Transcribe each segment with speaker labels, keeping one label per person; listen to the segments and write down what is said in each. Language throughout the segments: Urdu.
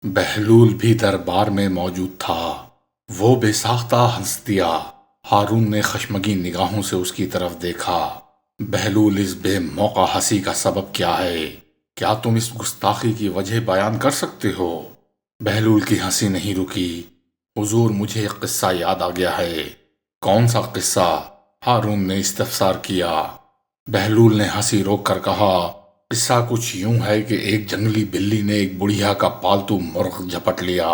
Speaker 1: بہلول بھی دربار میں موجود تھا۔ وہ بے ساختہ ہنس دیا۔ ہارون نے خشمگین نگاہوں سے اس کی طرف دیکھا۔ بہلول، اس بے موقع ہنسی کا سبب کیا ہے؟ کیا تم اس گستاخی کی وجہ بیان کر سکتے ہو؟ بہلول کی ہنسی نہیں رکی۔ حضور، مجھے ایک قصہ یاد آ گیا ہے۔ کون سا قصہ؟ ہارون نے استفسار کیا۔ بہلول نے ہنسی روک کر کہا، قصہ کچھ یوں ہے کہ ایک جنگلی بلی نے ایک بڑھیا کا پالتو مرغ جھپٹ لیا۔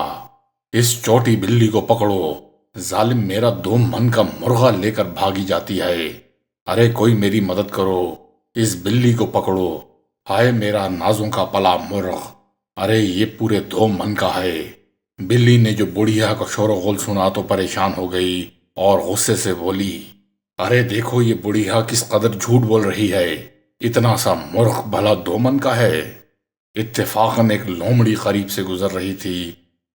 Speaker 1: اس چوٹی بلی کو پکڑو، ظالم میرا 2 من کا مرغا لے کر بھاگی جاتی ہے۔ ارے کوئی میری مدد کرو، اس بلی کو پکڑو، ہائے میرا نازوں کا پلا مرغ، ارے یہ پورے 2 من کا ہے۔ بلی نے جو بڑھیا کا شور و غل سنا تو پریشان ہو گئی اور غصے سے بولی، ارے دیکھو یہ بڑھیا کس قدر جھوٹ بول رہی ہے، اتنا سا مرغ بھلا 2 من کا ہے۔ اتفاقاً ایک لومڑی قریب سے گزر رہی تھی۔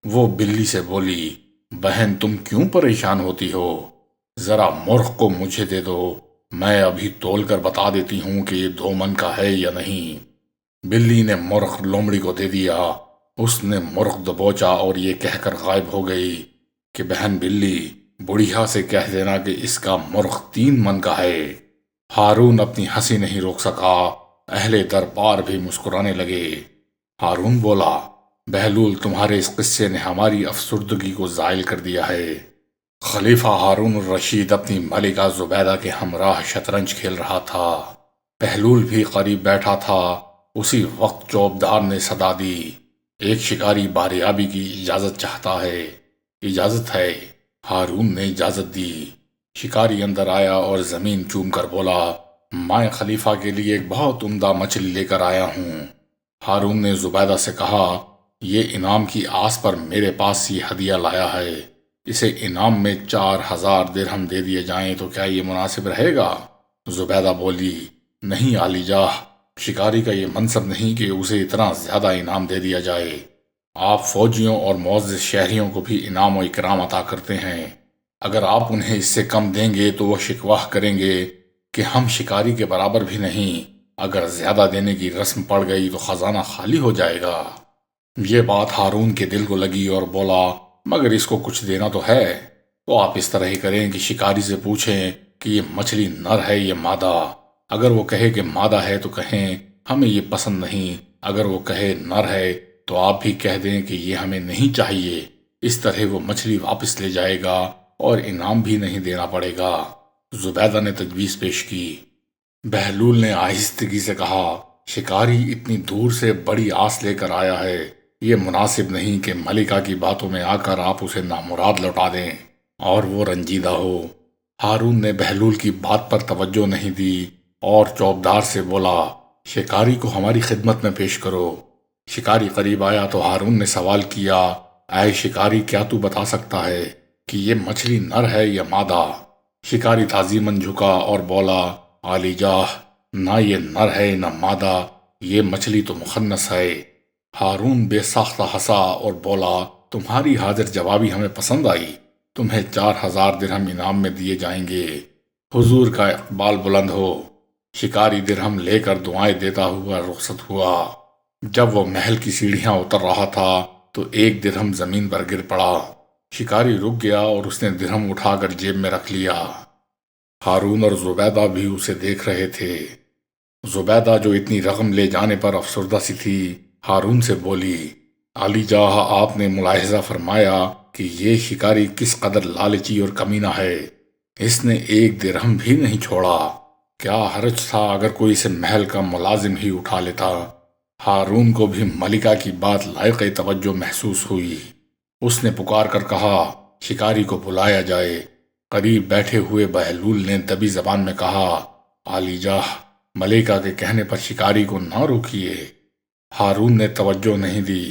Speaker 1: وہ بلی سے بولی، بہن تم کیوں پریشان ہوتی ہو؟ ذرا مرغ کو مجھے دے دو، میں ابھی تول کر بتا دیتی ہوں کہ یہ 2 من کا ہے یا نہیں۔ بلی نے مرغ لومڑی کو دے دیا۔ اس نے مرغ دبوچا اور یہ کہہ کر غائب ہو گئی کہ بہن بلی، بڑھیا سے کہہ دینا کہ اس کا مرغ 3 من کا ہے۔ ہارون اپنی ہنسی نہیں روک سکا۔ اہل دربار بھی مسکرانے لگے۔ ہارون بولا، بہلول، تمہارے اس قصے نے ہماری افسردگی کو زائل کر دیا ہے۔ خلیفہ ہارون الرشید اپنی ملکہ زبیدہ کے ہمراہ شطرنج کھیل رہا تھا۔ بہلول بھی قریب بیٹھا تھا۔ اسی وقت چوبدار نے صدا دی، ایک شکاری باریابی کی اجازت چاہتا ہے۔ اجازت ہے؟ ہارون نے اجازت دی۔ شکاری اندر آیا اور زمین چوم کر بولا، میں خلیفہ کے لیے ایک بہت عمدہ مچھلی لے کر آیا ہوں۔ ہارون نے زبیدہ سے کہا، یہ انعام کی آس پر میرے پاس یہ ہدیہ لایا ہے، اسے انعام میں 4000 درہم دے دیے جائیں تو کیا یہ مناسب رہے گا؟ زبیدہ بولی، نہیں عالی جاہ، شکاری کا یہ منصب نہیں کہ اسے اتنا زیادہ انعام دے دیا جائے۔ آپ فوجیوں اور معزز شہریوں کو بھی انعام و اکرام عطا کرتے ہیں۔ اگر آپ انہیں اس سے کم دیں گے تو وہ شکوہ کریں گے کہ ہم شکاری کے برابر بھی نہیں۔ اگر زیادہ دینے کی رسم پڑ گئی تو خزانہ خالی ہو جائے گا۔ یہ بات ہارون کے دل کو لگی اور بولا، مگر اس کو کچھ دینا تو ہے۔ تو آپ اس طرح ہی کریں کہ شکاری سے پوچھیں کہ یہ مچھلی نر ہے یا مادہ۔ اگر وہ کہے کہ مادہ ہے تو کہیں ہمیں یہ پسند نہیں، اگر وہ کہے نر ہے تو آپ بھی کہہ دیں کہ یہ ہمیں نہیں چاہیے۔ اس طرح وہ مچھلی واپس لے جائے گا اور انعام بھی نہیں دینا پڑے گا۔ زبیدہ نے تجویز پیش کی۔ بہلول نے آہستگی سے کہا، شکاری اتنی دور سے بڑی آس لے کر آیا ہے، یہ مناسب نہیں کہ ملکہ کی باتوں میں آ کر آپ اسے نامراد لوٹا دیں اور وہ رنجیدہ ہو۔ ہارون نے بہلول کی بات پر توجہ نہیں دی اور چوبدار سے بولا، شکاری کو ہماری خدمت میں پیش کرو۔ شکاری قریب آیا تو ہارون نے سوال کیا، اے شکاری، کیا تو بتا سکتا ہے کہ یہ مچھلی نر ہے یا مادہ؟ شکاری تعظیماً جھکا اور بولا، عالی جاہ، نہ یہ نر ہے نہ مادہ، یہ مچھلی تو مخنث ہے۔ ہارون بے ساختہ ہنسا اور بولا، تمہاری حاضر جوابی ہمیں پسند آئی، تمہیں 4000 درہم انعام میں دیے جائیں گے۔ حضور کا اقبال بلند ہو۔ شکاری درہم لے کر دعائیں دیتا ہوا رخصت ہوا۔ جب وہ محل کی سیڑھیاں اتر رہا تھا تو 1 درہم زمین پر گر پڑا۔ شکاری رک گیا اور اس نے درہم اٹھا کر جیب میں رکھ لیا۔ ہارون اور زبیدہ بھی اسے دیکھ رہے تھے۔ زبیدہ جو اتنی رقم لے جانے پر افسردہ سی تھی، ہارون سے بولی، عالی جاہ، آپ نے ملاحظہ فرمایا کہ یہ شکاری کس قدر لالچی اور کمینہ ہے، اس نے 1 درہم بھی نہیں چھوڑا۔ کیا حرج تھا اگر کوئی اسے محل کا ملازم ہی اٹھا لیتا؟ ہارون کو بھی ملکہ کی بات لائق توجہ محسوس ہوئی۔ اس نے پکار کر کہا، شکاری کو بلایا جائے۔ قریب بیٹھے ہوئے بہلول نے دبی زبان میں کہا، عالی جاہ، ملکہ کے کہنے پر شکاری کو نہ روکیے۔ ہارون نے توجہ نہیں دی۔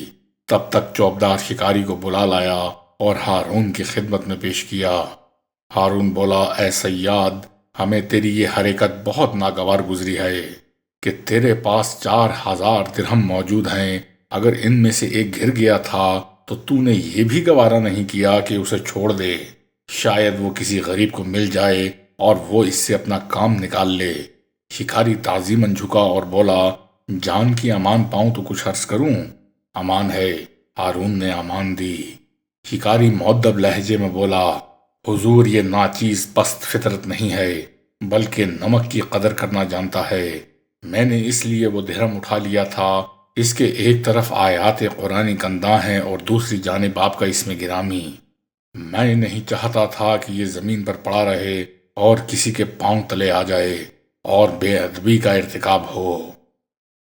Speaker 1: تب تک چوبدار شکاری کو بلا لایا اور ہارون کی خدمت میں پیش کیا۔ ہارون بولا، اے صیاد، ہمیں تیری یہ حرکت بہت ناگوار گزری ہے کہ تیرے پاس 4000 درہم موجود ہیں، اگر ان میں سے ایک گر گیا تھا تو نے یہ بھی گوارا نہیں کیا کہ اسے چھوڑ دے، شاید وہ کسی غریب کو مل جائے اور وہ اس سے اپنا کام نکال لے۔ شکاری تعظیماً جھکا اور بولا، جان کی امان پاؤں تو کچھ عرض کروں؟ امان ہے۔ ہارون نے امان دی۔ شکاری مؤدب لہجے میں بولا، حضور یہ ناچیز پست فطرت نہیں ہے بلکہ نمک کی قدر کرنا جانتا ہے۔ میں نے اس لیے وہ درہم اٹھا لیا تھا، اس کے ایک طرف آیات قرآنی کنداں ہیں اور دوسری جانب آپ کا اسم گرامی۔ میں نہیں چاہتا تھا کہ یہ زمین پر پڑا رہے اور کسی کے پاؤں تلے آ جائے اور بے ادبی کا ارتکاب ہو۔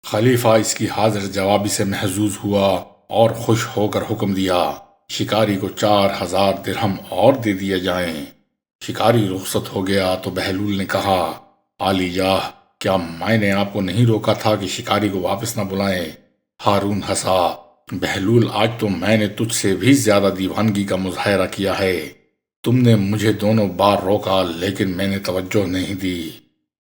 Speaker 1: خلیفہ اس کی حاضر جوابی سے محظوظ ہوا اور خوش ہو کر حکم دیا، شکاری کو 4000 درہم اور دے دیے جائیں۔ شکاری رخصت ہو گیا تو بہلول نے کہا، عالی جاہ، کیا میں نے آپ کو نہیں روکا تھا کہ شکاری کو واپس نہ بلائیں؟ ہارون ہنسا، بہلول آج تو میں نے تجھ سے بھی زیادہ دیوانگی کا مظاہرہ کیا ہے۔ تم نے مجھے دونوں بار روکا لیکن میں نے توجہ نہیں دی،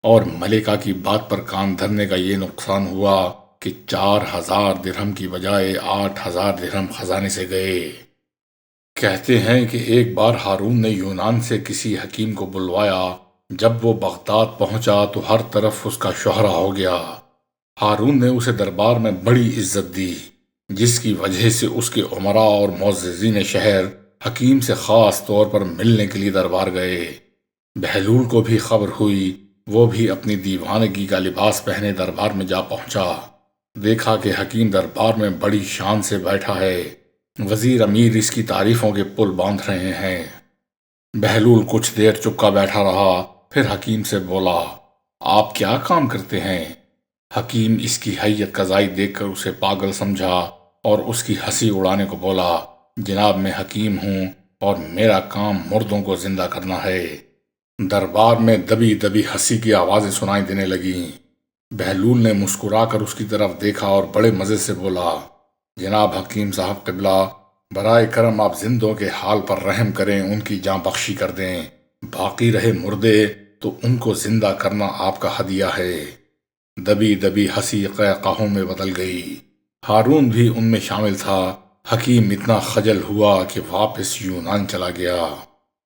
Speaker 1: اور ملکہ کی بات پر کان دھرنے کا یہ نقصان ہوا کہ 4000 درہم کی بجائے 8000 درہم خزانے سے گئے۔ کہتے ہیں کہ ایک بار ہارون نے یونان سے کسی حکیم کو بلوایا، جب وہ بغداد پہنچا تو ہر طرف اس کا شہرہ ہو گیا۔ ہارون نے اسے دربار میں بڑی عزت دی، جس کی وجہ سے اس کے امراء اور معززین شہر حکیم سے خاص طور پر ملنے کے لیے دربار گئے۔ بہلول کو بھی خبر ہوئی، وہ بھی اپنی دیوانگی کا لباس پہنے دربار میں جا پہنچا۔ دیکھا کہ حکیم دربار میں بڑی شان سے بیٹھا ہے، وزیر امیر اس کی تعریفوں کے پل باندھ رہے ہیں۔ بہلول کچھ دیر چپکا بیٹھا رہا، پھر حکیم سے بولا، آپ کیا کام کرتے ہیں؟ حکیم اس کی حیت قضائی دیکھ کر اسے پاگل سمجھا اور اس کی ہنسی اڑانے کو بولا، جناب میں حکیم ہوں اور میرا کام مردوں کو زندہ کرنا ہے۔ دربار میں دبی دبی ہنسی کی آوازیں سنائی دینے لگیں۔ بہلول نے مسکرا کر اس کی طرف دیکھا اور بڑے مزے سے بولا، جناب حکیم صاحب قبلہ، برائے کرم آپ زندوں کے حال پر رحم کریں، ان کی جاں بخشی کر دیں، باقی رہے مردے تو ان کو زندہ کرنا آپ کا ہدیہ ہے۔ دبی دبی ہنسی قہقہوں میں بدل گئی۔ ہارون بھی ان میں شامل تھا۔ حکیم اتنا خجل ہوا کہ واپس یونان چلا گیا۔